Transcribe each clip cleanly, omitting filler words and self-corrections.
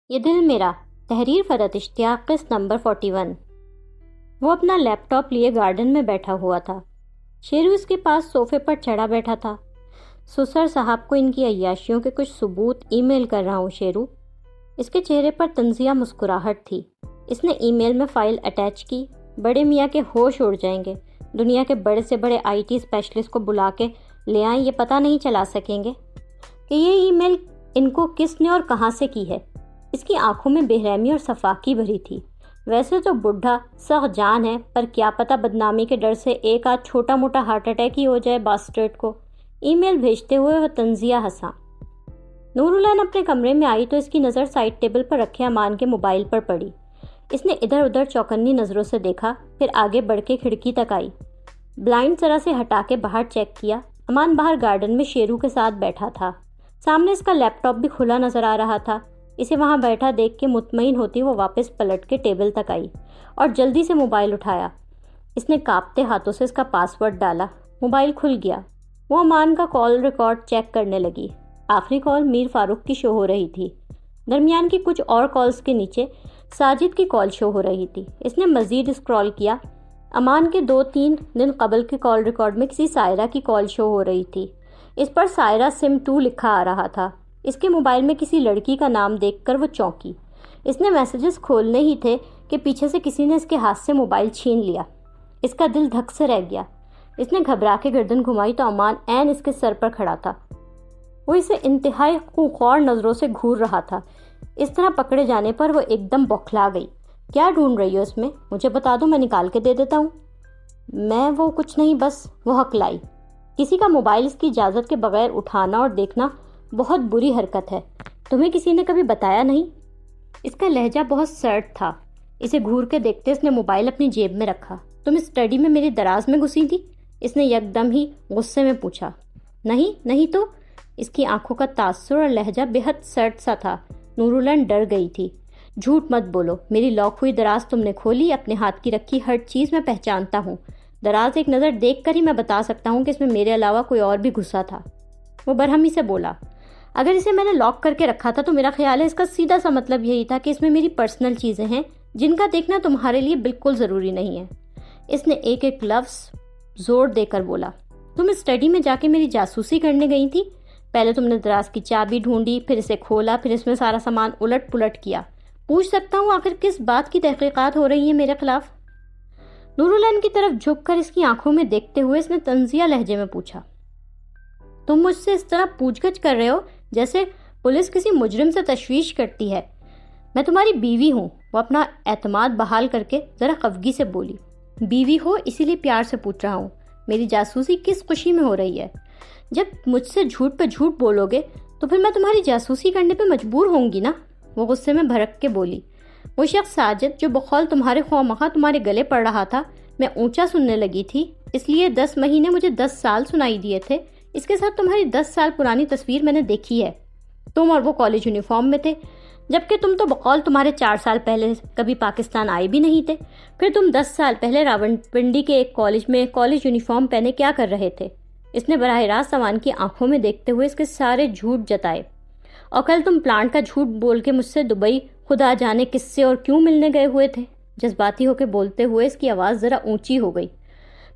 یہ دل میرا، تحریر فرحت اشتیاق، قسط نمبر 41۔ وہ اپنا لیپ ٹاپ لیے گارڈن میں بیٹھا ہوا تھا۔ شیرو اس کے پاس صوفے پر چڑھا بیٹھا تھا۔ سسر صاحب کو ان کی عیاشیوں کے کچھ ثبوت ای میل کر رہا ہوں شیرو۔ اس کے چہرے پر طنزیہ مسکراہٹ تھی۔ اس نے ای میل میں فائل اٹیچ کی۔ بڑے میاں کے ہوش اڑ جائیں گے، دنیا کے بڑے سے بڑے آئی ٹی اسپیشلسٹ کو بلا کے لے آئیں، یہ پتہ نہیں چلا سکیں گے کہ یہ ای میل ان کو کس نے اور کہاں سے کی ہے۔ اس کی آنکھوں میں بے رحمی اور صفاقی بھری تھی۔ ویسے تو بڈھا سخت جان ہے، پر کیا پتہ بدنامی کے ڈر سے ایک آدھ چھوٹا موٹا ہارٹ اٹیک ہی ہو جائے باسٹرڈ کو۔ ای میل بھیجتے ہوئے وہ طنزیہ ہنسا۔ نورالعین اپنے کمرے میں آئی تو اس کی نظر سائڈ ٹیبل پر رکھے امان کے موبائل پر پڑی۔ اس نے ادھر ادھر چوکنی نظروں سے دیکھا، پھر آگے بڑھ کے کھڑکی تک آئی۔ بلائنڈ ذرا سے ہٹا کے باہر چیک کیا۔ امان باہر گارڈن میں شیرو کے ساتھ بیٹھا تھا۔ سامنے اس کا لیپ ٹاپ بھی کھلا نظر آ رہا تھا۔ اسے وہاں بیٹھا دیکھ کے مطمئن ہوتی وہ واپس پلٹ کے ٹیبل تک آئی اور جلدی سے موبائل اٹھایا۔ اس نے کانپتے ہاتھوں سے اس کا پاس ورڈ ڈالا۔ موبائل کھل گیا۔ وہ امان کا کال ریکارڈ چیک کرنے لگی۔ آخری کال میر فاروق کی شو ہو رہی تھی۔ درمیان کی کچھ اور کالز کے نیچے ساجد کی کال شو ہو رہی تھی۔ اس نے مزید اسکرول کیا۔ امان کے 2-3 دن قبل کے کال ریکارڈ میں کسی سائرہ کی کال شو ہو رہی تھی۔ اس پر سائرہ سم 2 لکھا آ رہا تھا۔ اس کے موبائل میں کسی لڑکی کا نام دیکھ کر وہ چونکی۔ اس نے میسیجز کھولنے ہی تھے کہ پیچھے سے کسی نے اس کے ہاتھ سے موبائل چھین لیا۔ اس کا دل دھک سے رہ گیا۔ اس نے گھبرا کے گردن گھمائی تو امان عین اس کے سر پر کھڑا تھا۔ وہ اسے انتہائی خوار نظروں سے گھور رہا تھا۔ اس طرح پکڑے جانے پر وہ ایک دم بوکھلا گئی۔ کیا ڈھونڈ رہی ہو اس میں؟ مجھے بتا دو، میں نکال کے دے دیتا ہوں۔ میں وہ کچھ نہیں، بس وہ ہکلائی۔ کسی کا موبائل اس کی اجازت کے بغیر اٹھانا اور دیکھنا بہت بری حرکت ہے۔ تمہیں کسی نے کبھی بتایا نہیں؟ اس کا لہجہ بہت سرد تھا۔ اسے گھور کے دیکھتے اس نے موبائل اپنی جیب میں رکھا۔ تم اسٹڈی میں میری دراز میں گھسی تھی؟ اس نے یکدم ہی غصے میں پوچھا۔ نہیں تو؟ اس کی آنکھوں کا تاثر اور لہجہ بے حد سرد سا تھا۔ نورالعین ڈر گئی تھی۔ جھوٹ مت بولو، میری لاک ہوئی دراز تم نے کھولی؟ اپنے ہاتھ کی رکھی ہر چیز میں پہچانتا ہوں۔ دراز ایک نظر دیکھ کر ہی میں بتا سکتا ہوں کہ اس میں میرے علاوہ کوئی اور بھی گھسا تھا۔ وہ برہمی سے بولا۔ اگر اسے میں نے لاک کر کے رکھا تھا تو میرا خیال ہے اس کا سیدھا سا مطلب یہی تھا کہ اس میں میری پرسنل چیزیں ہیں جن کا دیکھنا تمہارے لیے بالکل ضروری نہیں ہے۔ اس نے ایک ایک لفظ زور دے کر بولا۔ تم اسٹڈی میں جا کے میری جاسوسی کرنے گئی تھی؟ پہلے تم نے دراز کی چابی ڈھونڈی، پھر اسے کھولا، پھر اس میں سارا سامان الٹ پلٹ کیا۔ پوچھ سکتا ہوں آخر کس بات کی تحقیقات ہو رہی ہیں میرے خلاف؟ نورالعین کی طرف جھک کر اس کی آنکھوں میں دیکھتے ہوئے اس نے طنزیہ لہجے میں پوچھا۔ تم مجھ سے اس طرح پوچھ گچھ کر رہے ہو جیسے پولیس کسی مجرم سے تشویش کرتی ہے۔ میں تمہاری بیوی ہوں۔ وہ اپنا اعتماد بحال کر کے ذرا خفگی سے بولی۔ بیوی ہو اسی لیے پیار سے پوچھ رہا ہوں، میری جاسوسی کس خوشی میں ہو رہی ہے؟ جب مجھ سے جھوٹ پہ جھوٹ بولو گے تو پھر میں تمہاری جاسوسی کرنے پہ مجبور ہوں گی نا؟ وہ غصے میں بھڑک کے بولی۔ وہ شخص ساجد جو بقول تمہارے خواہ تمہارے گلے پڑ رہا تھا، میں اونچا سننے لگی تھی، اس لیے 10 مہینے مجھے 10 سال سنائی دیے تھے۔ اس کے ساتھ تمہاری 10 سال پرانی تصویر میں نے دیکھی ہے۔ تم اور وہ کالج یونیفارم میں تھے، جبکہ تم تو بقول تمہارے 4 سال پہلے کبھی پاکستان آئے بھی نہیں تھے۔ پھر تم 10 سال پہلے راولپنڈی کے ایک کالج میں کالج یونیفارم پہنے کیا کر رہے تھے؟ اس نے براہ راست امان کی آنکھوں میں دیکھتے ہوئے اس کے سارے جھوٹ جتائے۔ اور کل تم پلانٹ کا جھوٹ بول کے مجھ سے دبئی خدا جانے کس سے اور کیوں ملنے گئے ہوئے تھے؟ جذباتی ہو کے بولتے ہوئے اس کی آواز ذرا اونچی ہو گئی۔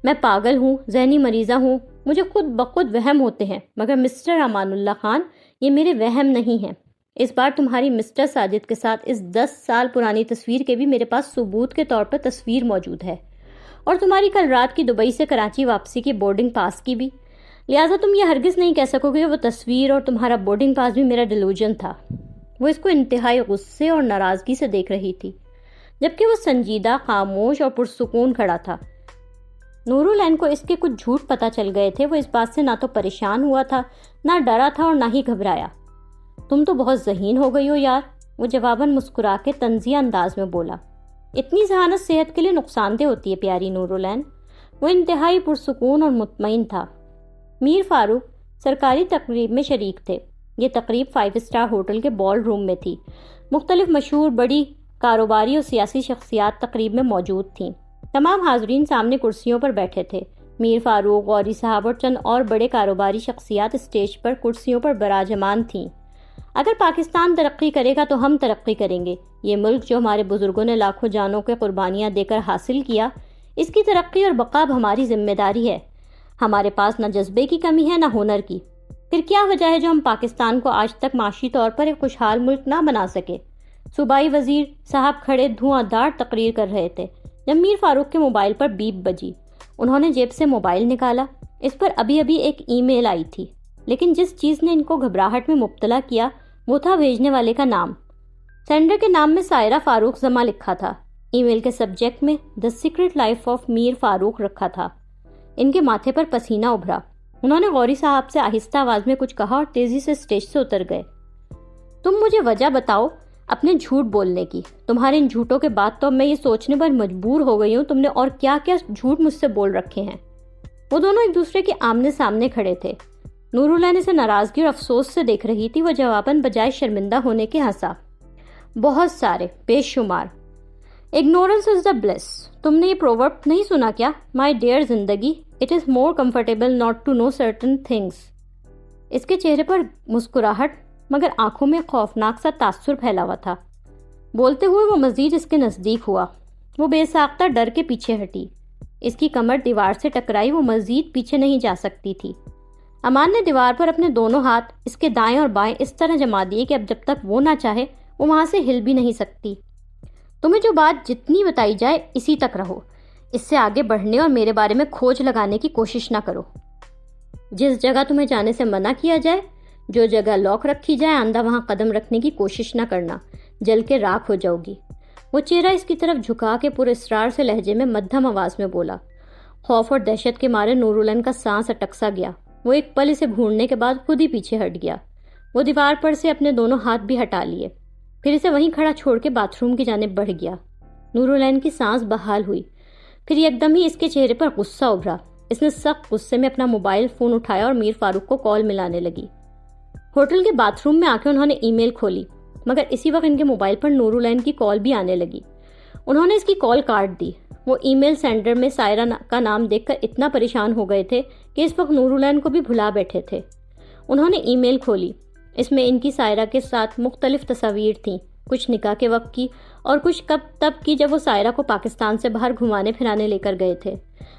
میں پاگل ہوں، ذہنی مریضہ ہوں، مجھے خود بخود وہم ہوتے ہیں، مگر مسٹر امان اللہ خان یہ میرے وہم نہیں ہیں۔ اس بار تمہاری مسٹر ساجد کے ساتھ اس 10 سال پرانی تصویر کے بھی میرے پاس ثبوت کے طور پر تصویر موجود ہے، اور تمہاری کل رات کی دبئی سے کراچی واپسی کی بورڈنگ پاس کی بھی۔ لہٰذا تم یہ ہرگز نہیں کہہ سکو گے وہ تصویر اور تمہارا بورڈنگ پاس بھی میرا ڈیلوژن تھا۔ وہ اس کو انتہائی غصے اور ناراضگی سے دیکھ رہی تھی، جبکہ وہ سنجیدہ، خاموش اور پرسکون کھڑا تھا۔ نورالعین کو اس کے کچھ جھوٹ پتہ چل گئے تھے۔ وہ اس بات سے نہ تو پریشان ہوا تھا، نہ ڈرا تھا اور نہ ہی گھبرایا۔ تم تو بہت ذہین ہو گئی ہو یار، وہ جواباً مسکرا کے طنزیہ انداز میں بولا۔ اتنی ذہانت صحت کے لیے نقصان دہ ہوتی ہے پیاری نورالعین۔ وہ انتہائی پرسکون اور مطمئن تھا۔ میر فاروق سرکاری تقریب میں شریک تھے۔ یہ تقریب 5 اسٹار ہوٹل کے بال روم میں تھی۔ مختلف مشہور بڑی کاروباری اور سیاسی شخصیات تقریب میں موجود تھیں۔ تمام حاضرین سامنے کرسیوں پر بیٹھے تھے۔ میر فاروق، غوری صاحب اور چند اور بڑے کاروباری شخصیات اسٹیج پر کرسیوں پر براجمان تھیں۔ اگر پاکستان ترقی کرے گا تو ہم ترقی کریں گے۔ یہ ملک جو ہمارے بزرگوں نے لاکھوں جانوں کے قربانیاں دے کر حاصل کیا، اس کی ترقی اور بقا اب ہماری ذمہ داری ہے۔ ہمارے پاس نہ جذبے کی کمی ہے نہ ہنر کی۔ پھر کیا وجہ ہے جو ہم پاکستان کو آج تک معاشی طور پر ایک خوشحال ملک نہ بنا سکے؟ صوبائی وزیر صاحب کھڑے دھواں دار تقریر کر رہے تھے جب میر فاروق کے موبائل پر بیپ بجی۔ انہوں نے جیب سے موبائل نکالا۔ اس پر ابھی ایک ای میل آئی تھی، لیکن جس چیز نے ان کو گھبراہٹ میں مبتلا کیا وہ تھا بھیجنے والے کا نام۔ سینڈر کے نام میں سائرہ فاروق زما لکھا تھا۔ ای میل کے سبجیکٹ میں دی سیکرٹ لائف آف میر فاروق رکھا تھا۔ ان کے ماتھے پر پسینہ ابھرا۔ انہوں نے غوری صاحب سے آہستہ آواز میں کچھ کہا اور تیزی سے اسٹیج سے اتر گئے۔ تم مجھے وجہ بتاؤ اپنے جھوٹ بولنے کی۔ تمہارے ان جھوٹوں کے بعد تو اب میں یہ سوچنے پر مجبور ہو گئی ہوں تم نے اور کیا کیا جھوٹ مجھ سے بول رکھے ہیں۔ وہ دونوں ایک دوسرے کے آمنے سامنے کھڑے تھے۔ نورالعین اسے ناراضگی اور افسوس سے دیکھ رہی تھی۔ وہ جواباً بجائے شرمندہ ہونے کے ہنسا۔ بہت سارے، بے شمار۔ Ignorance is the bliss. تم نے یہ پروورب نہیں سنا کیا؟ مائی ڈیئر زندگی، it is more comfortable not to know certain things. اس کے چہرے پر مسکراہٹ مگر آنکھوں میں خوفناک سا تاثر پھیلا ہوا تھا۔ بولتے ہوئے وہ مزید اس کے نزدیک ہوا۔ وہ بے ساختہ ڈر کے پیچھے ہٹی۔ اس کی کمر دیوار سے ٹکرائی۔ وہ مزید پیچھے نہیں جا سکتی تھی۔ امان نے دیوار پر اپنے دونوں ہاتھ اس کے دائیں اور بائیں اس طرح جما دیے کہ اب جب تک وہ نہ چاہے وہ وہاں سے ہل بھی نہیں سکتی۔ تمہیں جو بات جتنی بتائی جائے اسی تک رہو۔ اس سے آگے بڑھنے اور میرے بارے میں کھوج لگانے کی کوشش نہ کرو۔ جس جگہ تمہیں جانے سے منع کیا جائے، جو جگہ لاک رکھی جائے، آندہ وہاں قدم رکھنے کی کوشش نہ کرنا، جل کے راکھ ہو جاؤ گی۔ وہ چہرہ اس کی طرف جھکا کے پر اسرار سے لہجے میں مدھم آواز میں بولا۔ خوف اور دہشت کے مارے نورالعین کا سانس اٹک سا گیا۔ وہ ایک پل اسے گھونڈنے کے بعد خود ہی پیچھے ہٹ گیا۔ وہ دیوار پر سے اپنے دونوں ہاتھ بھی ہٹا لیے، پھر اسے وہیں کھڑا چھوڑ کے باتھ روم کی جانب بڑھ گیا۔ نورالعین کی سانس بحال ہوئی، پھر یکدم ہی اس کے چہرے پر غصہ ابھرا۔ اس نے سخت غصے میں اپنا موبائل فون اٹھایا اور میر فاروق کو کال ملانے لگی۔ ہوٹل کے باتھ روم میں آ کے انہوں نے ای میل کھولی، مگر اسی وقت ان کے موبائل پر نورالعین کی کال بھی آنے لگی۔ انہوں نے اس کی کال کاٹ دی۔ وہ ای میل سینڈر میں سائرہ کا نام دیکھ کر اتنا پریشان ہو گئے تھے کہ اس وقت نورالعین کو بھی بھلا بیٹھے تھے۔ انہوں نے ای میل کھولی۔ اس میں ان کی سائرہ کے ساتھ مختلف تصاویر تھیں، کچھ نکاح کے وقت کی اور کچھ تب کی جب وہ سائرہ کو پاکستان سے باہر گھمانے پھرانے لے کر گئے تھے۔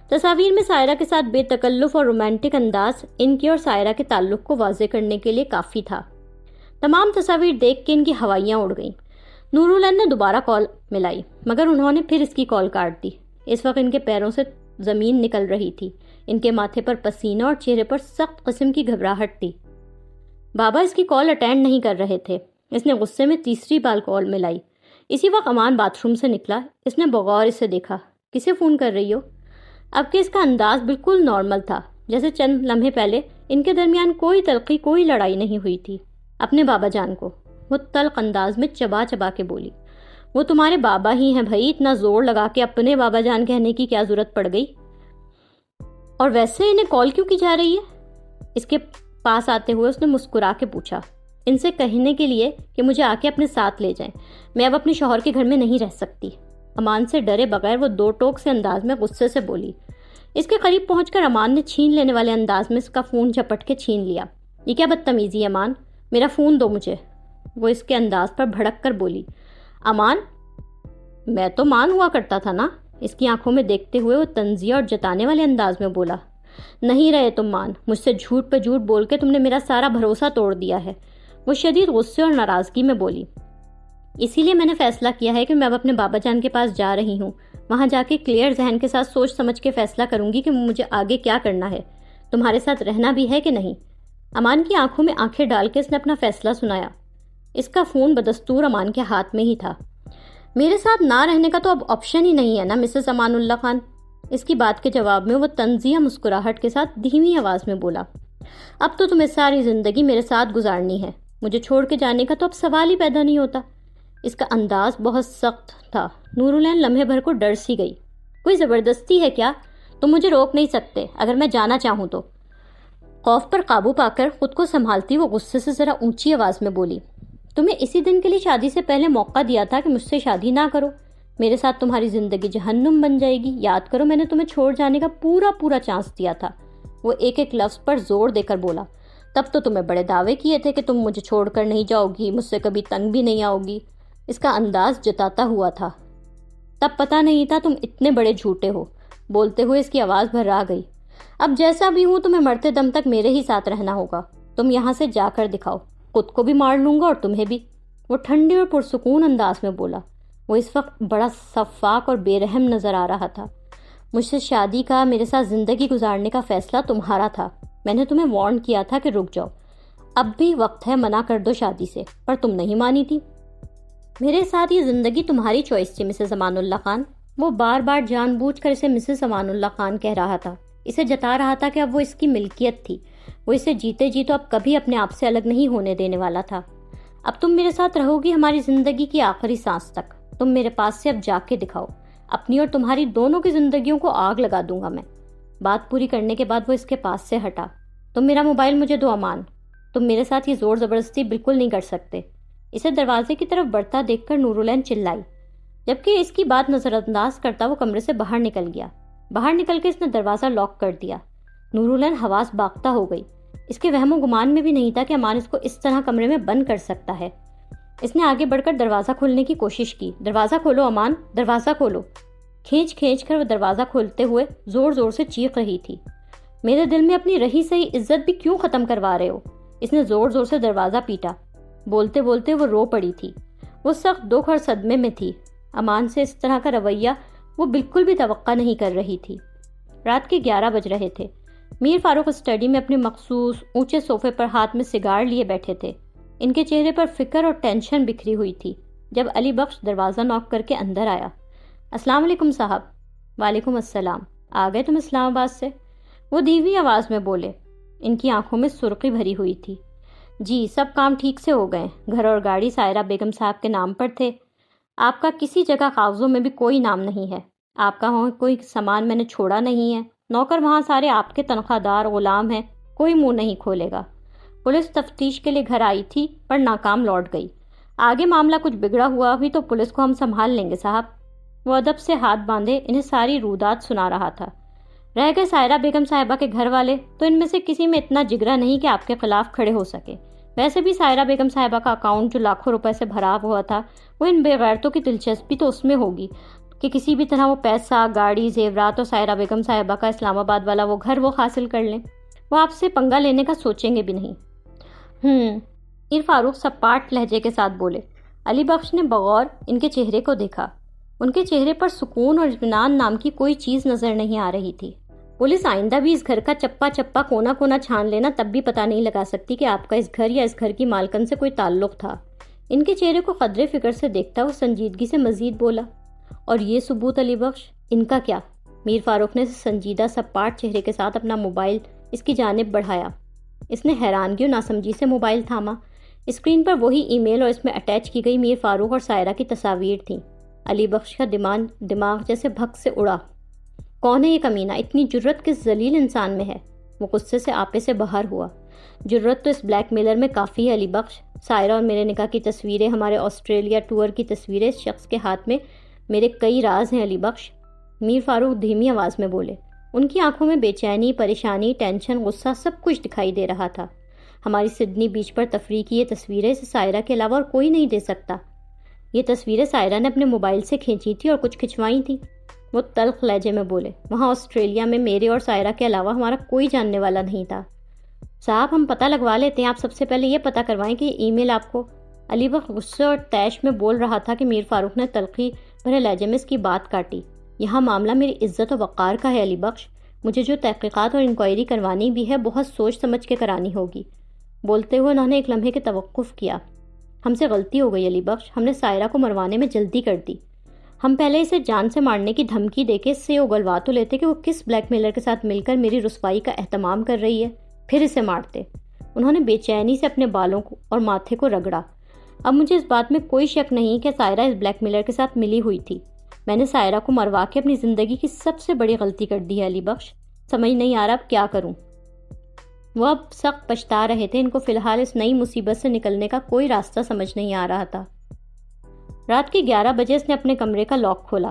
تصاویر میں سائرہ کے ساتھ بے تکلف اور رومانٹک انداز ان کے اور سائرہ کے تعلق کو واضح کرنے کے لیے کافی تھا۔ تمام تصاویر دیکھ کے ان کی ہوائیاں اڑ گئیں۔ نورالعین نے دوبارہ کال ملائی، مگر انہوں نے پھر اس کی کال کاٹ دی۔ اس وقت ان کے پیروں سے زمین نکل رہی تھی۔ ان کے ماتھے پر پسینہ اور چہرے پر سخت قسم کی گھبراہٹ تھی۔ بابا اس کی کال اٹینڈ نہیں کر رہے تھے۔ اس نے غصے میں تیسری بار کال ملائی۔ اسی وقت امان باتھ روم سے نکلا۔ اس نے بغور اسے دیکھا۔ کسے فون کر رہی ہو؟ اب کہ اس کا انداز بالکل نارمل تھا، جیسے چند لمحے پہلے ان کے درمیان کوئی تلخی، کوئی لڑائی نہیں ہوئی تھی۔ اپنے بابا جان کو، وہ تلخ انداز میں چبا چبا کے بولی۔ وہ تمہارے بابا ہی ہیں بھائی، اتنا زور لگا کے اپنے بابا جان کہنے کی کیا ضرورت پڑ گئی؟ اور ویسے انہیں کال کیوں کی جا رہی ہے؟ اس کے پاس آتے ہوئے اس نے مسکرا کے پوچھا۔ ان سے کہنے کے لیے کہ مجھے آ کے اپنے ساتھ لے جائیں، میں اب اپنے شوہر کے گھر میں نہیں رہ سکتی۔ امان سے ڈرے بغیر وہ دو ٹوک سے انداز میں غصے سے بولی۔ اس کے قریب پہنچ کر امان نے چھین لینے والے انداز میں اس کا فون جھپٹ کے چھین لیا۔ یہ کیا بدتمیزی ہے امان، میرا فون دو مجھے، وہ اس کے انداز پر بھڑک کر بولی۔ امان، میں تو مان ہوا کرتا تھا نا، اس کی آنکھوں میں دیکھتے ہوئے وہ تنزیہ اور جتانے والے انداز میں بولا۔ نہیں رہے تم مان، مجھ سے جھوٹ پہ جھوٹ بول کے تم نے میرا سارا بھروسہ توڑ دیا ہے، وہ شدید غصے اور ناراضگی میں بولی۔ اسی لیے میں نے فیصلہ کیا ہے کہ میں اب اپنے بابا جان کے پاس جا رہی ہوں، وہاں جا کے کلیئر ذہن کے ساتھ سوچ سمجھ کے فیصلہ کروں گی کہ مجھے آگے کیا کرنا ہے، تمہارے ساتھ رہنا بھی ہے کہ نہیں۔ امان کی آنکھوں میں آنکھیں ڈال کے اس نے اپنا فیصلہ سنایا۔ اس کا فون بدستور امان کے ہاتھ میں ہی تھا۔ میرے ساتھ نہ رہنے کا تو اب آپشن ہی نہیں ہے نا مسز امان اللہ خان، اس کی بات کے جواب میں وہ تنزیہ مسکراہٹ کے ساتھ دھیمی آواز میں بولا۔ اب تو تمہیں ساری زندگی میرے ساتھ گزارنی ہے، مجھے چھوڑ کے جانے کا تو اب سوال ہی پیدا نہیں ہوتا۔ اس کا انداز بہت سخت تھا۔ نورالعین لمحے بھر کو ڈر سی گئی۔ کوئی زبردستی ہے کیا؟ تم مجھے روک نہیں سکتے اگر میں جانا چاہوں تو۔ خوف پر قابو پا کر خود کو سنبھالتی وہ غصے سے ذرا اونچی آواز میں بولی۔ تمہیں اسی دن کے لیے شادی سے پہلے موقع دیا تھا کہ مجھ سے شادی نہ کرو، میرے ساتھ تمہاری زندگی جہنم بن جائے گی. یاد کرو میں نے تمہیں چھوڑ جانے کا پورا چانس دیا تھا. وہ ایک ایک لفظ پر زور دے کر بولا. تب تو تمہیں بڑے دعوے کیے تھے کہ تم مجھے چھوڑ کر نہیں جاؤ گی, مجھ سے کبھی تنگ بھی نہیں آؤ گی. اس کا انداز جتاتا ہوا تھا. تب پتہ نہیں تھا تم اتنے بڑے جھوٹے ہو. بولتے ہوئے اس کی آواز بھرا گئی. اب جیسا بھی ہوں تمہیں مرتے دم تک میرے ہی ساتھ رہنا ہوگا. تم یہاں سے جا کر دکھاؤ, خود کو بھی مار لوں گا اور تمہیں بھی. وہ ٹھنڈے اور پرسکون انداز میں بولا. وہ اس وقت بڑا شفاف اور بے رحم نظر آ رہا تھا. مجھ سے شادی کا, میرے ساتھ زندگی گزارنے کا فیصلہ تمہارا تھا. میں نے تمہیں وارن کیا تھا کہ رک جاؤ, اب بھی وقت ہے, منع کر دو شادی سے, پر تم نہیں مانی تھی. میرے ساتھ یہ زندگی تمہاری چوائس تھی مسز امان اللہ خان. وہ بار بار جان بوجھ کر اسے مسز امان اللہ خان کہہ رہا تھا. اسے جتا رہا تھا کہ اب وہ اس کی ملکیت تھی. وہ اسے جیتے جی تو اب کبھی اپنے آپ سے الگ نہیں ہونے دینے والا تھا. اب تم میرے ساتھ رہو گی ہماری زندگی کی آخری سانس تک. تم میرے پاس سے اب جا کے دکھاؤ. اپنی اور تمہاری دونوں کی زندگیوں کو آگ لگا دوں گا میں. بات پوری کرنے کے بعد وہ اس کے پاس سے ہٹا. تم میرا موبائل مجھے دو امان. تم میرے ساتھ یہ زور زبردستی بالکل نہیں کر سکتے. اسے دروازے کی طرف بڑھتا دیکھ کر نورالعین چلائی. جبکہ اس کی بات نظر انداز کرتا وہ کمرے سے باہر نکل گیا. باہر نکل کے اس نے دروازہ لاک کر دیا. نورالعین حواس باختہ ہو گئی. اس کے وہم و گمان میں بھی نہیں تھا کہ امان اس کو اس طرح کمرے میں بند کر سکتا ہے. اس نے آگے بڑھ کر دروازہ کھولنے کی کوشش کی. دروازہ کھولو امان, دروازہ کھولو. کھینچ کر وہ دروازہ کھولتے ہوئے زور زور سے چیخ رہی تھی. میرے دل میں اپنی رہی سہی عزت بھی کیوں ختم کروا رہے ہو. اس نے زور زور سے دروازہ پیٹا. بولتے بولتے وہ رو پڑی تھی. وہ سخت دکھ اور صدمے میں تھی. امان سے اس طرح کا رویہ وہ بالکل بھی توقع نہیں کر رہی تھی. رات کے 11 بج رہے تھے. میر فاروق اسٹڈی میں اپنے مخصوص اونچے صوفے پر ہاتھ میں سگار لیے بیٹھے تھے. ان کے چہرے پر فکر اور ٹینشن بکھری ہوئی تھی جب علی بخش دروازہ نوک کر کے اندر آیا. السلام علیکم صاحب. وعلیکم السلام. آ گئے تم اسلام آباد سے؟ وہ دھیمی آواز میں بولے. ان کی آنکھوں میں سرخی بھری ہوئی تھی. جی, سب کام ٹھیک سے ہو گئے. گھر اور گاڑی سائرہ بیگم صاحب کے نام پر تھے. آپ کا کسی جگہ کاغذوں میں بھی کوئی نام نہیں ہے. آپ کا وہاں کوئی سامان میں نے چھوڑا نہیں ہے. نوکر وہاں سارے آپ کے تنخواہ دار غلام ہیں. کوئی منہ نہیں کھولے گا. پولیس تفتیش کے لیے گھر آئی تھی پر ناکام لوٹ گئی. آگے معاملہ کچھ بگڑا ہوا بھی تو پولیس کو ہم سنبھال لیں گے صاحب. وہ ادب سے ہاتھ باندھے انہیں ساری رودات سنا رہا تھا. رہ گئے سائرہ بیگم صاحبہ کے گھر والے, تو ان میں سے کسی میں اتنا جگرا نہیں کہ آپ کے خلاف کھڑے ہو سکے. ویسے بھی سائرہ بیگم صاحبہ کا اکاؤنٹ جو لاکھوں روپے سے بھرا ہوا تھا, وہ ان بے غیرتوں کی دلچسپی تو اس میں ہوگی کہ کسی بھی طرح وہ پیسہ, گاڑی, زیورات اور سائرہ بیگم صاحبہ کا اسلام آباد والا وہ گھر وہ حاصل کر لیں. وہ آپ سے پنگا لینے کا سوچیں گے بھی نہیں. میر فاروق سپاٹ لہجے کے ساتھ بولے. علی بخش نے بغور ان کے چہرے کو دیکھا. ان کے چہرے پر سکون اور اطمینان نام کی کوئی چیز نظر نہیں آ رہی تھی. پولیس آئندہ بھی اس گھر کا چپا چپا کونا کونا چھان لینا تب بھی پتہ نہیں لگا سکتی کہ آپ کا اس گھر یا اس گھر کی مالکن سے کوئی تعلق تھا. ان کے چہرے کو قدرے فکر سے دیکھتا وہ سنجیدگی سے مزید بولا. اور یہ ثبوت علی بخش, ان کا کیا؟ میر فاروق نے سنجیدہ سپاٹ چہرے کے ساتھ اپنا موبائل اس کی جانب بڑھایا. اس نے حیرانگی اور ناسمجھی سے موبائل تھاما. اسکرین پر وہی ای میل اور اس میں اٹیچ کی گئی میر فاروق اور سائرہ کی تصاویر تھیں. علی بخش کا دماغ جیسے بھگ سے اڑا. کون ہے یہ کمینہ؟ اتنی جرت کس ذلیل انسان میں ہے؟ وہ غصے سے آپے سے باہر ہوا. جرت تو اس بلیک میلر میں کافی ہے علی بخش. سائرہ اور میرے نکاح کی تصویریں, ہمارے آسٹریلیا ٹور کی تصویریں, اس شخص کے ہاتھ میں میرے کئی راز ہیں علی بخش. میر فاروق دھیمی آواز میں بولے. ان کی آنکھوں میں بے چینی, پریشانی, ٹینشن, غصہ سب کچھ دکھائی دے رہا تھا. ہماری سڈنی بیچ پر تفریح کی یہ تصویریں اسے سائرہ کے علاوہ اور کوئی نہیں دے سکتا. یہ تصویریں سائرہ نے اپنے موبائل سے کھینچی تھی اور کچھ کھنچوائی تھیں. وہ تلخ لہجے میں بولے. وہاں آسٹریلیا میں میرے اور سائرہ کے علاوہ ہمارا کوئی جاننے والا نہیں تھا. صاحب ہم پتہ لگوا لیتے ہیں, آپ سب سے پہلے یہ پتہ کروائیں کہ یہ ای میل آپ کو. علی بخش غصے اور تیش میں بول رہا تھا کہ میر فاروق نے تلخی بھرے لہجے میں اس کی بات کاٹی. یہاں معاملہ میری عزت و وقار کا ہے علی بخش. مجھے جو تحقیقات اور انکوائری کروانی بھی ہے بہت سوچ سمجھ کے کرانی ہوگی. بولتے ہوئے انہوں نے ایک لمحے کے توقف کیا. ہم سے غلطی ہو گئی علی بخش. ہم نے سائرہ کو مروانے میں جلدی کر دی. ہم پہلے اسے جان سے مارنے کی دھمکی دے کے اس سے اگلوا تو لیتے کہ وہ کس بلیک میلر کے ساتھ مل کر میری رسوائی کا اہتمام کر رہی ہے, پھر اسے مارتے. انہوں نے بے چینی سے اپنے بالوں کو اور ماتھے کو رگڑا. اب مجھے اس بات میں کوئی شک نہیں کہ سائرہ اس بلیک میلر کے ساتھ ملی ہوئی تھی. میں نے سائرہ کو مروا کے اپنی زندگی کی سب سے بڑی غلطی کر دی ہے علی بخش. سمجھ نہیں آ رہا اب کیا کروں. وہ اب سخت پچھتا رہے تھے. ان کو فی الحال اس نئی مصیبت سے نکلنے کا کوئی راستہ سمجھ نہیں آ رہا تھا. رات کے 11 بجے اس نے اپنے کمرے کا لاک کھولا۔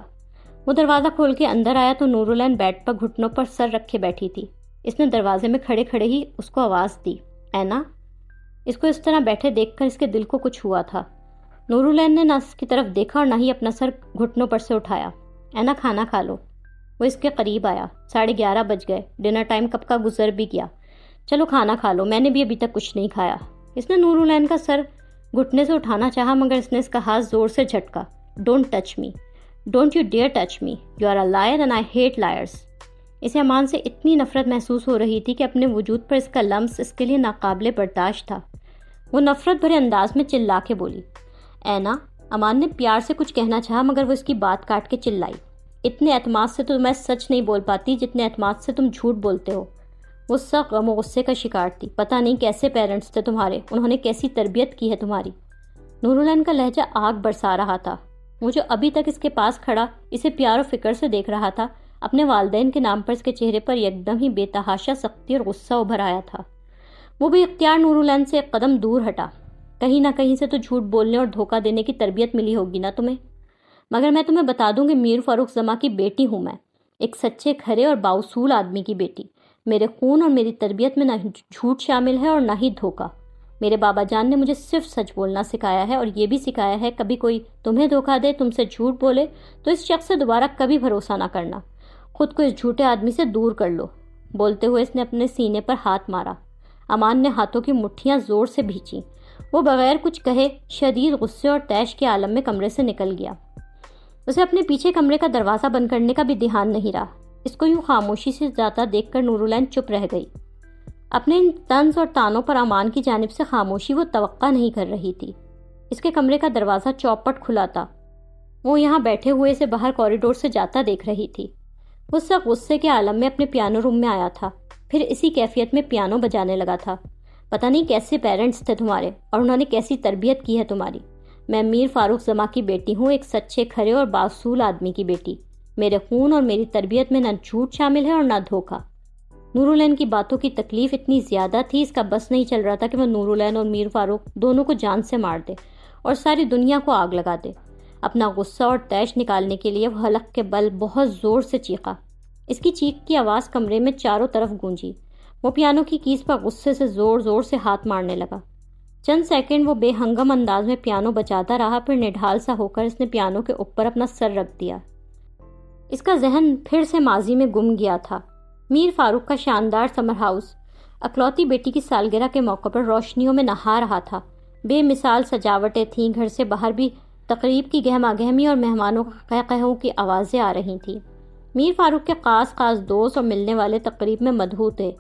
وہ دروازہ کھول کے اندر آیا تو نورالعین بیڈ پر گھٹنوں پر سر رکھے بیٹھی تھی۔ اس نے دروازے میں کھڑے کھڑے ہی اس کو آواز دی، اینا۔ اس کو اس طرح بیٹھے دیکھ کر اس کے دل کو کچھ ہوا تھا۔ نورالعین نے نہ اس کی طرف دیکھا اور نہ ہی اپنا سر گھٹنوں پر سے اٹھایا۔ اینا کھانا کھا لو۔ وہ اس کے قریب آیا۔ 11:30 بج گئے، ڈنر ٹائم کب کا گزر بھی گیا۔ چلو کھانا کھا لو، میں نے بھی ابھی تک کچھ نہیں کھایا۔ اس نے نورالعین کا سر گھٹنے سے اٹھانا چاہا مگر اس نے اس کا ہاتھ زور سے جھٹکا۔ Don't touch me, don't you dare touch me, you are a liar and I hate liars. اسے امان سے اتنی نفرت محسوس ہو رہی تھی کہ اپنے وجود پر اس کا لمس اس کے لیے ناقابل برداشت تھا۔ وہ نفرت بھرے انداز میں چلا کے بولی، اینا۔ امان نے پیار سے کچھ کہنا چاہا مگر وہ اس کی بات کاٹ کے چلائی، اتنے اعتماد سے تو میں سچ نہیں بول پاتی جتنے اعتماد سے تم جھوٹ بولتے ہو۔ وہ سخت غم و غصے کا شکار تھی۔ پتہ نہیں کیسے پیرنٹس تھے تمہارے، انہوں نے کیسی تربیت کی ہے تمہاری۔ نورالعین کا لہجہ آگ برسا رہا تھا۔ وہ جو ابھی تک اس کے پاس کھڑا اسے پیار و فکر سے دیکھ رہا تھا، اپنے والدین کے نام پر اس کے چہرے پر یکدم ہی بے تحاشا سختی اور غصہ ابھر آیا تھا۔ وہ بھی اختیار نورالعین سے ایک قدم دور ہٹا۔ کہیں نہ کہیں سے تو جھوٹ بولنے اور دھوکہ دینے کی تربیت ملی ہوگی نا تمہیں، مگر میں تمہیں بتا دوں کہ میر فاروق زماں کی بیٹی ہوں میں، ایک سچے کھرے اور بااصول آدمی کی بیٹی۔ میرے خون اور میری تربیت میں نہ جھوٹ شامل ہے اور نہ ہی دھوکہ۔ میرے بابا جان نے مجھے صرف سچ بولنا سکھایا ہے اور یہ بھی سکھایا ہے کبھی کوئی تمہیں دھوکہ دے، تم سے جھوٹ بولے تو اس شخص سے دوبارہ کبھی بھروسہ نہ کرنا، خود کو اس جھوٹے آدمی سے دور کر لو۔ بولتے ہوئے اس نے اپنے سینے پر ہاتھ مارا۔ امان نے ہاتھوں کی مٹھیاں زور سے بھینچیں۔ وہ بغیر کچھ کہے شدید غصے اور طیش کے عالم میں کمرے سے نکل گیا۔ اسے اپنے پیچھے کمرے کا دروازہ بند کرنے کا بھی دھیان نہیں رہا۔ اس کو یوں خاموشی سے جاتا دیکھ کر نورالعین چپ رہ گئی۔ اپنے ان طنز اور تانوں پر امان کی جانب سے خاموشی وہ توقع نہیں کر رہی تھی۔ اس کے کمرے کا دروازہ چوپٹ کھلا تھا۔ وہ یہاں بیٹھے ہوئے اسے باہر کوریڈور سے جاتا دیکھ رہی تھی۔ وہ سخت غصے کے عالم میں اپنے پیانو روم میں آیا تھا، پھر اسی کیفیت میں پیانو بجانے لگا تھا۔ پتہ نہیں کیسے پیرنٹس تھے تمہارے اور انہوں نے کیسی تربیت کی ہے تمہاری۔ میں میر فاروق زماں کی بیٹی ہوں، ایک سچے کھرے اور بااصول آدمی کی بیٹی۔ میرے خون اور میری تربیت میں نہ جھوٹ شامل ہے اور نہ دھوکہ۔ نورالعین کی باتوں کی تکلیف اتنی زیادہ تھی، اس کا بس نہیں چل رہا تھا کہ وہ نورالعین اور میر فاروق دونوں کو جان سے مار دے اور ساری دنیا کو آگ لگا دے۔ اپنا غصہ اور طیش نکالنے کے لیے وہ حلق کے بل بہت زور سے چیخا۔ اس کی چیخ کی آواز کمرے میں چاروں طرف گونجی۔ وہ پیانو کی کیز پر غصے سے زور زور سے ہاتھ مارنے لگا۔ چند سیکنڈ وہ بے ہنگم انداز میں پیانو بجاتا رہا، پھر نڈھال سا ہو کر اس نے پیانو کے اوپر اپنا سر رکھ دیا۔ اس کا ذہن پھر سے ماضی میں گم گیا تھا۔ میر فاروق کا شاندار سمر ہاؤس اکلوتی بیٹی کی سالگرہ کے موقع پر روشنیوں میں نہا رہا تھا۔ بے مثال سجاوٹیں تھیں، گھر سے باہر بھی تقریب کی گہما گہمی اور مہمانوں کے قہقہوں کی آوازیں آ رہی تھیں۔ میر فاروق کے خاص دوست اور ملنے والے تقریب میں مدعو تھے۔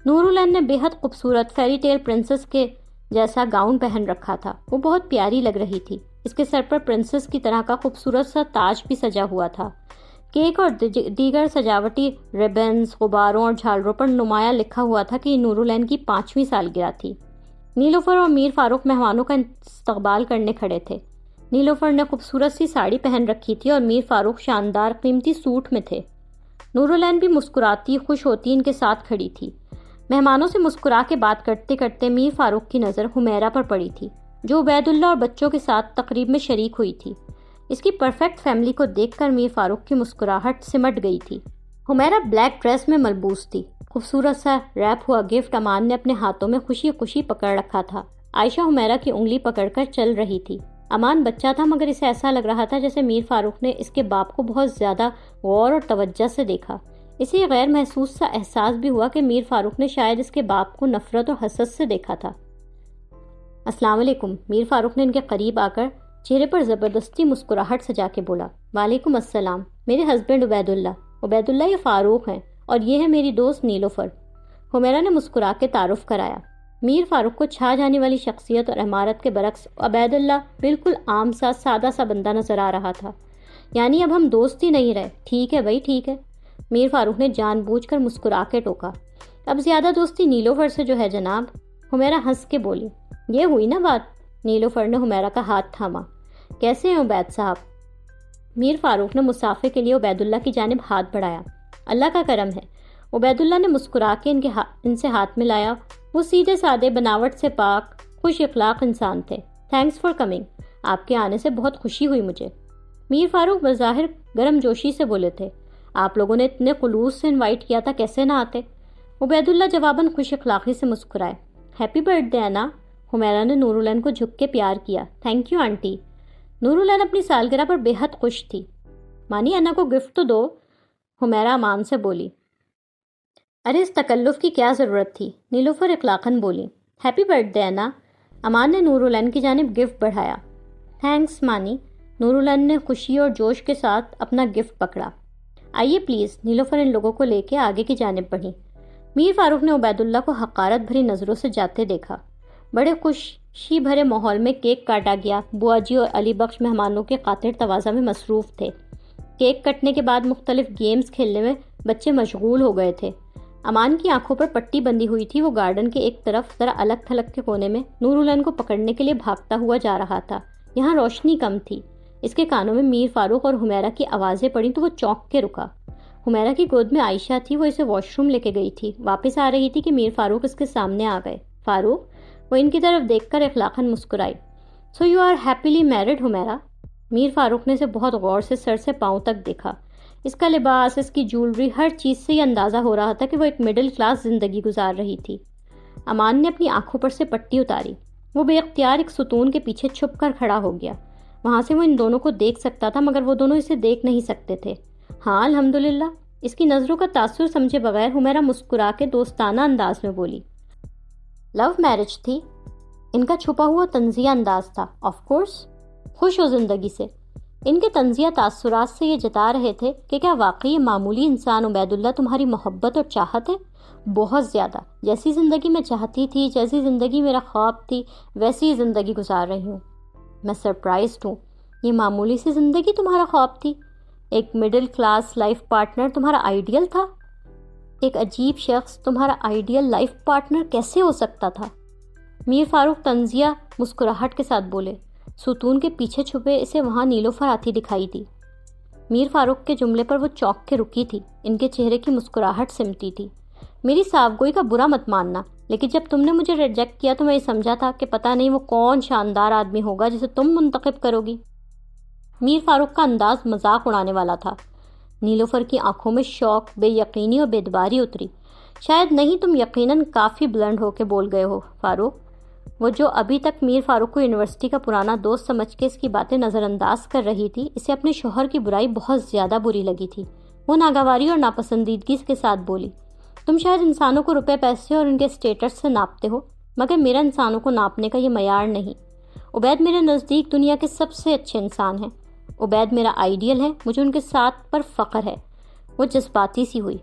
نورالعین نے بے حد خوبصورت فیری ٹیل پرنسس کے جیسا گاؤن پہن رکھا تھا۔ وہ بہت پیاری لگ رہی تھی۔ اس کے سر پر پرنسس کی طرح کا خوبصورت سا تاج بھی سجا ہوا تھا۔ کیک اور دیگر سجاوٹی ریبنز، غباروں اور جھالروں پر نمایاں لکھا ہوا تھا کہ یہ نورالعین کی 5ویں سالگرہ تھی۔ نیلوفر اور میر فاروق مہمانوں کا استقبال کرنے کھڑے تھے۔ نیلوفر نے خوبصورت سی ساڑی پہن رکھی تھی اور میر فاروق شاندار قیمتی سوٹ میں تھے۔ نورالعین بھی مسکراتی خوش ہوتی ان کے ساتھ کھڑی تھی۔ مہمانوں سے مسکرا کے بات کرتے کرتے میر فاروق کی نظر حمیرہ پر پڑی تھی، جو عبید اللہ اور بچوں کے ساتھ تقریب میں شریک ہوئی تھی۔ اس کی پرفیکٹ فیملی کو دیکھ کر میر فاروق کی مسکراہٹ سمٹ گئی تھی۔ حمیرہ بلیک ڈریس میں ملبوس تھی۔ خوبصورت سا ریپ ہوا گفٹ امان نے اپنے ہاتھوں میں خوشی خوشی پکڑ رکھا تھا۔ عائشہ حمیرہ کی انگلی پکڑ کر چل رہی تھی۔ امان بچہ تھا مگر اسے ایسا لگ رہا تھا جیسے میر فاروق نے اس کے باپ کو بہت زیادہ غور اور توجہ سے دیکھا۔ اسے غیر محسوس سا احساس بھی ہوا کہ میر فاروق نے شاید اس کے باپ کو نفرت اور حسد سے دیکھا تھا۔ السلام علیکم، میر فاروق نے ان کے قریب آ کر چہرے پر زبردستی مسکراہٹ سجا کے بولا۔ وعلیکم السلام، میرے ہسبینڈ عبید اللہ یہ فاروق ہیں اور یہ ہے میری دوست نیلوفر۔ حمیرہ نے مسکرا کے تعارف کرایا۔ میر فاروق کو چھا جانے والی شخصیت اور عمارت کے برعکس عبید اللہ بالکل عام سا سادہ سا بندہ نظر آ رہا تھا۔ یعنی اب ہم دوست ہی نہیں رہے۔ ٹھیک ہے بھائی ٹھیک ہے، میر فاروق نے جان بوجھ کر مسکرا کے ٹوکا۔ اب زیادہ دوستی نیلوفر سے جو ہے جناب، حمیرہ ہنس کے بولی۔ یہ ہوئی نا بات؟ نیلوفر نے حمیرہ کا ہاتھ تھاما۔ کیسے ہیں عبید صاحب؟ میر فاروق نے مسافے کے لیے عبید اللہ کی جانب ہاتھ بڑھایا۔ اللہ کا کرم ہے، عبید اللہ نے مسکرا کے ان سے ہاتھ ملایا۔ وہ سیدھے سادے، بناوٹ سے پاک، خوش اخلاق انسان تھے۔ تھینکس فار کمنگ، آپ کے آنے سے بہت خوشی ہوئی مجھے۔ میر فاروق بظاہر گرم جوشی سے بولے تھے، آپ لوگوں نے اتنے خلوص سے انوائٹ کیا تھا، کیسے نہ آتے؟ عبید اللہ جواباً خوش اخلاقی سے مسکرائے۔ ہیپی برتھ ڈے انا۔ حمیرہ نے نورالعین کو جھک کے پیار کیا۔ Thank you aunty. نورالعین اپنی سالگرہ پر بے حد خوش تھی۔ مانی انا کو گفٹ تو دو، حمیرہ امان سے بولی۔ ارے اس تکلف کی کیا ضرورت تھی، نیلوفر اخلاقاً بولی۔ ہیپی برتھ ڈے انا۔ امان نے نورالعین کی جانب گفٹ بڑھایا۔ تھینکس مانی۔ نورالعین نے خوشی اور جوش کے ساتھ اپنا گفٹ پکڑا۔ آئیے پلیز، نیلوفر ان لوگوں کو لے کے آگے کی جانب بڑھی۔ میر فاروق نے عبید اللہ کو حقارت بھری نظروں سے جاتے دیکھا۔ بڑے خوشی بھرے ماحول میں کیک کاٹا گیا۔ بوا جی اور علی بخش مہمانوں کے خاطر تواضع میں مصروف تھے۔ کیک کٹنے کے بعد مختلف گیمز کھیلنے میں بچے مشغول ہو گئے تھے۔ امان کی آنکھوں پر پٹی بندھی ہوئی تھی۔ وہ گارڈن کے ایک طرف ذرا الگ تھلگ کے کونے میں نورالعین کو پکڑنے کے لیے بھاگتا ہوا جا رہا تھا۔ یہاں روشنی کم تھی۔ اس کے کانوں میں میر فاروق اور حمیرہ کی آوازیں پڑیں تو وہ چونک کے رکا۔ حمیرہ کی گود میں عائشہ تھی، وہ اسے واش روم لے کے گئی تھی۔ واپس آ رہی تھی کہ میر فاروق اس کے سامنے آ گئے۔ فاروق، وہ ان کی طرف دیکھ کر اخلاقاً مسکرائی۔ So you are happily married Humaira? Mir Farooq نے اسے بہت غور سے سر سے پاؤں تک دیکھا۔ اس کا لباس، اس کی جولری، ہر چیز سے یہ اندازہ ہو رہا تھا کہ وہ ایک مڈل کلاس زندگی گزار رہی تھی۔ امان نے اپنی آنکھوں پر سے پٹی اتاری۔ وہ بے اختیار ایک ستون کے پیچھے چھپ کر کھڑا ہو گیا۔ وہاں سے وہ ان دونوں کو دیکھ سکتا تھا مگر وہ دونوں اسے دیکھ نہیں سکتے تھے۔ ہاں الحمدللہ۔ اس کی نظروں کا تاثر سمجھے بغیر حمیرہ مسکرا کے دوستانہ انداز میں بولی۔ لو میرج تھی؟ ان کا چھپا ہوا طنزیہ انداز تھا۔ Of course. خوش ہو زندگی سے؟ ان کے طنزیہ تاثرات سے یہ جتا رہے تھے کہ کیا واقعی یہ معمولی انسان عبید اللہ تمہاری محبت اور چاہت ہے؟ بہت زیادہ۔ جیسی زندگی میں چاہتی تھی، جیسی زندگی میرا خواب تھی، ویسی زندگی گزار رہی ہوں۔ میں سرپرائزڈ ہوں۔ یہ معمولی سی زندگی تمہارا خواب تھی؟ ایک مڈل کلاس لائف پارٹنر تمہارا آئیڈیل تھا؟ ایک عجیب شخص تمہارا آئیڈیل لائف پارٹنر کیسے ہو سکتا تھا؟ میر فاروق طنزیہ مسکراہٹ کے ساتھ بولے۔ ستون کے پیچھے چھپے اسے وہاں نیلوفر آتی دکھائی دی۔ میر فاروق کے جملے پر وہ چونک کے رکی تھی۔ ان کے چہرے کی مسکراہٹ سمٹی تھی۔ میری صافگوئی کا برا مت ماننا، لیکن جب تم نے مجھے ریجیکٹ کیا تو میں یہ سمجھا تھا کہ پتہ نہیں وہ کون شاندار آدمی ہوگا جسے تم منتخب کرو گی۔ میر فاروق کا انداز مذاق اڑانے والا تھا۔ نیلوفر کی آنکھوں میں شوق، بے یقینی اور بیدباری اتری۔ شاید نہیں، تم یقیناً کافی بلند ہو کے بول گئے ہو فاروق۔ وہ جو ابھی تک میر فاروق کو یونیورسٹی کا پرانا دوست سمجھ کے اس کی باتیں نظر انداز کر رہی تھی، اسے اپنے شوہر کی برائی بہت زیادہ بری لگی تھی۔ وہ ناگواری اور ناپسندیدگی کے ساتھ بولی، تم شاید انسانوں کو روپے پیسے اور ان کے اسٹیٹس سے ناپتے ہو، مگر میرا انسانوں کو ناپنے کا یہ معیار نہیں۔ عبید میرے نزدیک دنیا کے سب سے اچھے انسان ہیں۔ عبید میرا آئیڈیل ہے، مجھے ان کے ساتھ پر فخر ہے۔ وہ جذباتی سی ہوئی۔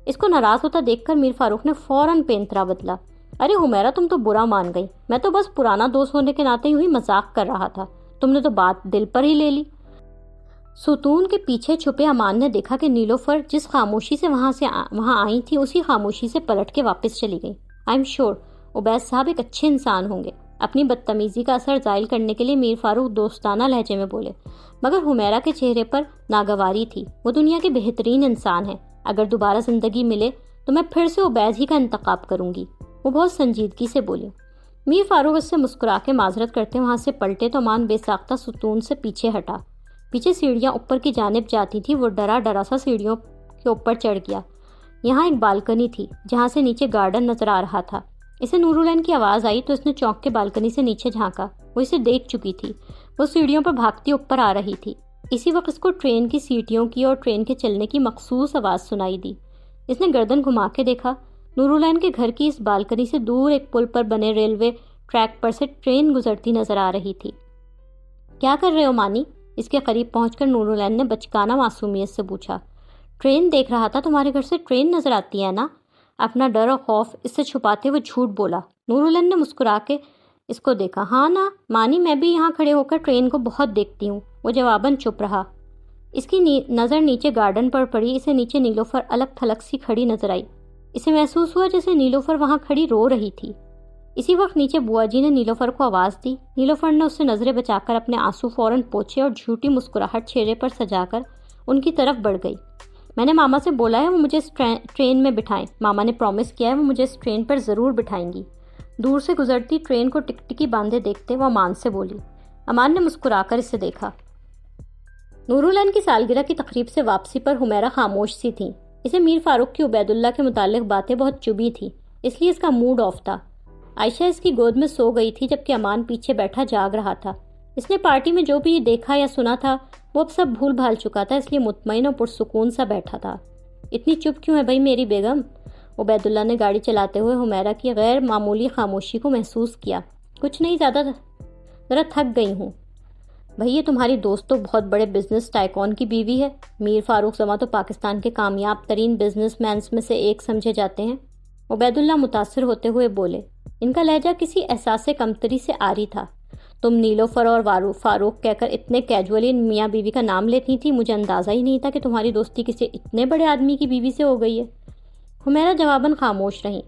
اس کو ناراض ہوتا دیکھ کر میر فاروق نے فوراً پینترا بدلا۔ ارے حمیرہ، تم تو برا مان گئی۔ میں تو بس پرانا دوست ہونے کے ناطے یوں ہی مذاق کر رہا تھا، تم نے تو بات دل پر ہی لے لی۔ ستون کے پیچھے چھپے امان نے دیکھا کہ نیلوفر جس خاموشی سے وہاں آئی تھی اسی خاموشی سے پلٹ کے واپس چلی گئی۔ آئی ایم شیور عبید صاحب ایک اچھے انسان ہوں گے۔ اپنی بدتمیزی کا اثر زائل کرنے کے لیے میر فاروق دوستانہ لہجے میں بولے، مگر حمیرہ کے چہرے پر ناگواری تھی۔ وہ دنیا کے بہترین انسان ہیں۔ اگر دوبارہ زندگی ملے تو میں پھر سے عبید ہی کا انتخاب کروں گی۔ وہ بہت سنجیدگی سے بولی۔ میر فاروق اس سے مسکرا کے معذرت کرتے وہاں سے پلٹے تو امان بے ساختہ ستون سے پیچھے ہٹا۔ پیچھے سیڑھیاں اوپر کی جانب جاتی تھی۔ وہ ڈرا سا سیڑھیوں کے اوپر چڑھ گیا۔ یہاں ایک بالکنی تھی جہاں سے نیچے گارڈن نظر آ رہا تھا۔ اسے نورالعین کی آواز آئی تو اس نے چونک کے بالکنی سے نیچے جھانکا۔ وہ اسے دیکھ چکی تھی۔ وہ سیڑھیوں پر بھاگتی اوپر آ رہی تھی۔ اسی وقت اس کو ٹرین کی سیٹیوں کی اور ٹرین کے چلنے کی مخصوص آواز سنائی دی۔ اس نے گردن گھما کے دیکھا۔ نورالعین کے گھر کی اس بالکنی سے دور ایک پل پر بنے ریلوے ٹریک پر سے ٹرین گزرتی نظر آ رہی تھی۔ کیا کر رہے ہو مانی؟ اس کے قریب پہنچ کر نورالعین نے بچکانہ معصومیت سے پوچھا۔ ٹرین دیکھ رہا تھا، تمہارے گھر سے ٹرین نظر آتی ہے نا؟ اپنا ڈر اور خوف اس سے چھپاتے ہوئے جھوٹ بولا۔ نورالعین نے مسکرا کے اس کو دیکھا۔ ہاں نا مانی، میں بھی یہاں کھڑے ہو کر ٹرین کو بہت دیکھتی ہوں۔ وہ جواباً چپ رہا۔ اس کی نظر نیچے گارڈن پر پڑی۔ اسے نیچے نیلوفر الگ تھلگ سی کھڑی نظر آئی۔ اسے محسوس ہوا جیسے نیلوفر وہاں کھڑی رو رہی تھی۔ اسی وقت نیچے بوا جی نے نیلوفر کو آواز دی۔ نیلوفر نے اس سے نظریں بچا کر اپنے آنسو فوراً پوچھے اور جھوٹی مسکراہٹ چہرے پر سجا کر ان کی طرف بڑھ گئی۔ میں نے ماما سے بولا ہے وہ مجھے اس ٹرین میں بٹھائیں۔ ماما نے پرومس کیا ہے وہ مجھے اس ٹرین پر ضرور بٹھائیں گی۔ دور سے گزرتی ٹرین کو ٹکٹکی باندھے دیکھتے وہ امان سے بولی، امان نے مسکرا کر اسے دیکھا۔ نورالعین کی سالگرہ کی تقریب سے واپسی پر حمیرہ خاموش سی تھیں۔ اسے میر فاروق کی عبید اللہ کے متعلق باتیں بہت چبھی تھیں، اس لیے اس کا موڈ آف تھا۔ عائشہ اس کی گود میں سو گئی تھی جبکہ امان پیچھے بیٹھا جاگ رہا تھا۔ اس نے پارٹی میں جو بھی دیکھا یا سنا تھا وہ اب سب بھول بھال چکا تھا، اس لیے مطمئن اور پرسکون سا بیٹھا تھا۔ اتنی چپ کیوں ہے بھائی میری بیگم؟ عبید اللہ نے گاڑی چلاتے ہوئے حمیرہ کی غیر معمولی خاموشی کو محسوس کیا۔ کچھ نہیں، زیادہ ذرا تھک گئی ہوں۔ بھائی یہ تمہاری دوست تو بہت بڑے بزنس ٹائکون کی بیوی ہے۔ میر فاروق زماں تو پاکستان کے کامیاب ترین بزنس مینز میں سے ایک سمجھے جاتے ہیں۔ عبید اللہ متاثر ہوتے ہوئے بولے۔ ان کا لہجہ کسی احساس کمتری سے عاری تھا۔ تم نیلوفر اور فاروق کہہ کر اتنے کیجولی میاں بیوی کا نام لیتی تھی، مجھے اندازہ ہی نہیں تھا کہ تمہاری دوستی کسی اتنے بڑے آدمی کی بیوی سے ہو گئی ہے۔ حمیرہ جواباً خاموش رہیں۔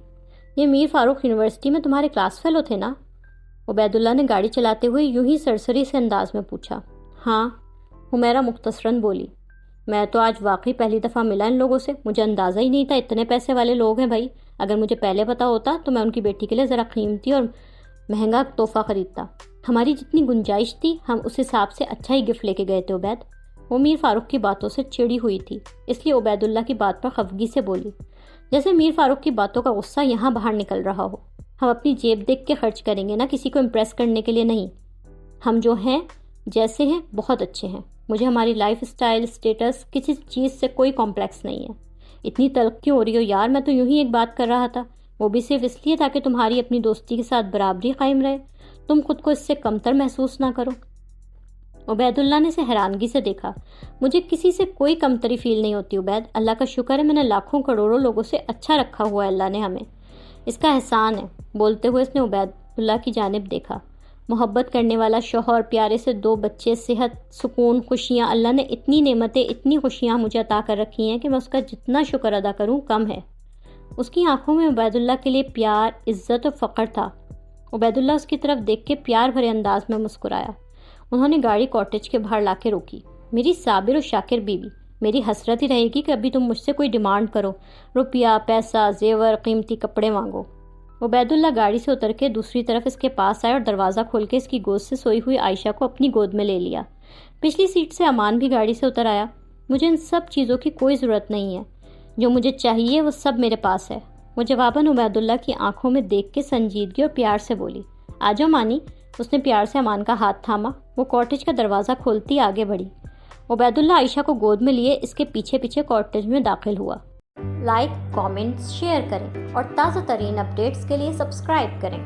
یہ میر فاروق یونیورسٹی میں تمہارے کلاس فیلو تھے نا؟ عبید اللہ نے گاڑی چلاتے ہوئے یوں ہی سرسری سے انداز میں پوچھا۔ ہاں، حمیرہ مختصراً بولی۔ میں تو آج واقعی پہلی دفعہ ملا ان لوگوں سے، مجھے اندازہ ہی نہیں تھا اتنے پیسے والے لوگ ہیں بھائی۔ اگر مجھے پہلے پتا ہوتا تو میں ان کی بیٹی کے لیے ذرا قیمتی اور مہنگا تحفہ خریدتا۔ ہماری جتنی گنجائش تھی ہم اس حساب سے اچھا ہی گفٹ لے کے گئے تھے عبید۔ وہ میر فاروق کی باتوں سے چڑی ہوئی تھی، اس لیے عبید اللہ کی بات پر خفگی سے بولی، جیسے میر فاروق کی باتوں کا غصہ یہاں باہر نکل رہا ہو۔ ہم اپنی جیب دیکھ کے خرچ کریں گے نا، کسی کو امپریس کرنے کے لیے نہیں۔ ہم جو ہیں جیسے ہیں بہت اچھے ہیں۔ مجھے ہماری لائف اسٹائل، اسٹیٹس، کسی چیز سے کوئی کمپلیکس نہیں ہے۔ اتنی تلخ کیوں ہو رہی ہو یار؟ میں تو یوں ہی ایک بات کر رہا تھا، وہ بھی صرف اس لیے تاکہ تمہاری اپنی دوستی کے ساتھ برابری قائم رہے، تم خود کو اس سے کمتر محسوس نہ کرو۔ عبید اللہ نے اسے حیرانگی سے دیکھا۔ مجھے کسی سے کوئی کمتری فیل نہیں ہوتی عبید، اللہ کا شکر ہے میں نے لاکھوں کروڑوں لوگوں سے اچھا رکھا ہوا ہے اللہ نے ہمیں، اس کا احسان ہے۔ بولتے ہوئے اس نے عبید اللہ کی جانب دیکھا۔ محبت کرنے والا شوہر، پیارے سے 2 بچے، صحت، سکون، خوشیاں، اللہ نے اتنی نعمتیں، اتنی خوشیاں مجھے عطا کر رکھی ہیں کہ میں اس کا جتنا شکر ادا کروں کم ہے۔ اس کی آنکھوں میں عبید اللہ کے لیے پیار، عزت اور فخر تھا۔ عبید اللہ اس کی طرف دیکھ کے پیار بھرے انداز میں مسکرایا۔ انہوں نے گاڑی کاٹیج کے باہر لا کے روکی۔ میری صابر و شاکر بیوی، میری حسرت ہی رہے گی کہ ابھی تم مجھ سے کوئی ڈیمانڈ کرو، روپیہ، پیسہ، زیور، قیمتی کپڑے مانگو۔ عبید اللہ گاڑی سے اتر کے دوسری طرف اس کے پاس آئے اور دروازہ کھول کے اس کی گود سے سوئی ہوئی عائشہ کو اپنی گود میں لے لیا۔ پچھلی سیٹ سے امان بھی گاڑی سے اتر آیا۔ مجھے ان سب چیزوں کی کوئی ضرورت نہیں ہے، جو مجھے چاہیے وہ سب میرے پاس ہے، وہ جواباً عبید اللہ کی آنکھوں میں دیکھ کے سنجیدگی اور پیار سے بولی۔ آ جاؤ مانی۔ اس نے پیار سے امان کا ہاتھ تھاما۔ وہ کاٹیج کا دروازہ کھولتی آگے بڑھی۔ عبید اللہ عائشہ کو گود میں لیے اس کے پیچھے پیچھے کاٹیج میں داخل ہوا۔ لائک، کامنٹس، شیئر کریں اور تازہ ترین اپڈیٹس کے لیے سبسکرائب کریں۔